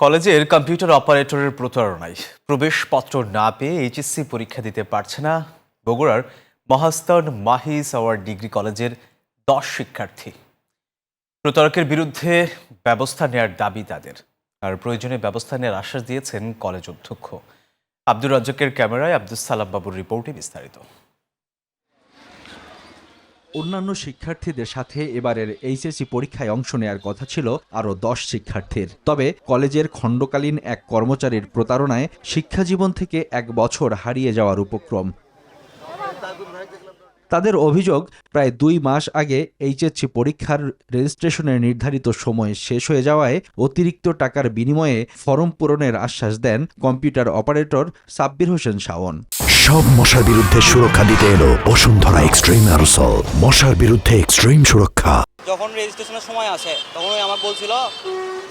কলেজের কম্পিউটার অপারেটরের প্রতারণায় প্রবেশপত্র না পেয়ে এইচএসসি পরীক্ষা দিতে পারছে না বগুড়ার মহাস্থান মাহি সাওয়ার ডিগ্রি কলেজের 10 শিক্ষার্থী। প্রতারকের বিরুদ্ধে ব্যবস্থা নেওয়ার দাবি তাদের, আর প্রয়োজনে ব্যবস্থা নেওয়ার আশ্বাস দিয়েছেন কলেজ অধ্যক্ষ। আব্দুর রাজ্জাকের ক্যামেরায় আব্দুস সালাম বাবুর রিপোর্টে বিস্তারিত। অন্যান্য শিক্ষার্থীদের সাথে এবারের এইচএসসি পরীক্ষায় অংশ নেয়ার কথা ছিল আরও 10 শিক্ষার্থীর। তবে কলেজের খণ্ডকালীন এক কর্মচারীর প্রতারণায় শিক্ষাজীবন থেকে 1 বছর হারিয়ে যাওয়ার উপক্রম। তাদের অভিযোগ, প্রায় 2 মাস আগে এইচএসসি পরীক্ষার রেজিস্ট্রেশনের নির্ধারিত সময় শেষ হয়ে যাওয়ায় অতিরিক্ত টাকার বিনিময়ে ফরম পূরণের আশ্বাস দেন কম্পিউটার অপারেটর সাব্বির হোসেন শাওন। সব মশার বিরুদ্ধে সুরক্ষা দিতে এলো বসুন্ধরা এক্সট্রিম অ্যারোসল, মশার বিরুদ্ধে এক্সট্রিম সুরক্ষা। যখন রেজিস্ট্রেশনের সময় আসে তখন ওই আমাকে বলছিল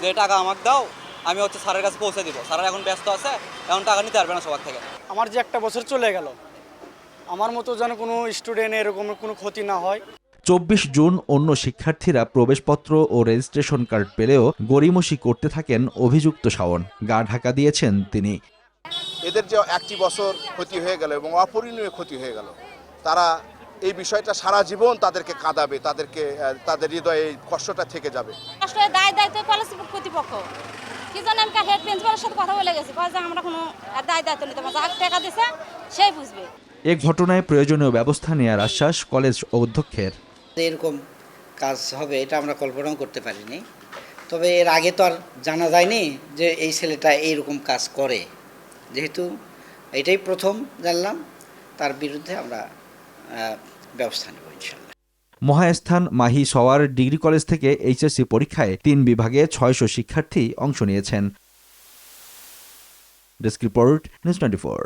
যে টাকা আমাকে দাও, আমি স্যারের কাছে পৌঁছে দিব। স্যার এখন ব্যস্ত আছে, এখন টাকা নিতে পারবে না সবার থেকে। আমার যে 1 বছর চলে গেল, আমার মতো যেন কোনো স্টুডেন্ট এরকম কোনো ক্ষতি না হয়। 24 জুন অন্য শিক্ষার্থীরা প্রবেশপত্র ও রেজিস্ট্রেশন কার্ড পেলেও গড়িমসি করতে থাকেন অভিযুক্ত শাওন। গা ঢাকা দিয়েছেন তিনি। এদের যে 1টি বছর ক্ষতি হয়ে গেল এবং অপরিণীয় ক্ষতি হয়ে গেল, তারা এই বিষয়টা সারা জীবন তাদেরকে কাঁদাবে, তাদের হৃদয়ে এই কষ্টটা থেকে যাবে। আসলে দায়িত্ব কলেজ কর্তৃপক্ষ কি জানেন, হেড প্রিন্সিপালের সাথে কথা বলে গেছি, যে আমরা কোনো দায়িত্ব নিতে পারবো, যাকে টাকা দিছে সেই বুঝবে। এ ঘটনায় প্রয়োজনীয় ব্যবস্থা নেওয়ার আশ্বাস কলেজ অধ্যক্ষের। এরকম কাজ হবে এটা আমরা কল্পনাও করতে পারিনি। তবে এর আগে তো আর জানা যায়নি যে এই ছেলেটা এইরকম কাজ করে। যেহেতু এটাই প্রথম জানলাম, তার বিরুদ্ধে আমরা ব্যবস্থা নেব ইনশাল্লাহ। মহাস্থান মাহি সাওয়ার ডিগ্রি কলেজ থেকে এইচএসসি পরীক্ষায় 3 বিভাগে 600 শিক্ষার্থী অংশ নিয়েছেন। Desk report, news 24।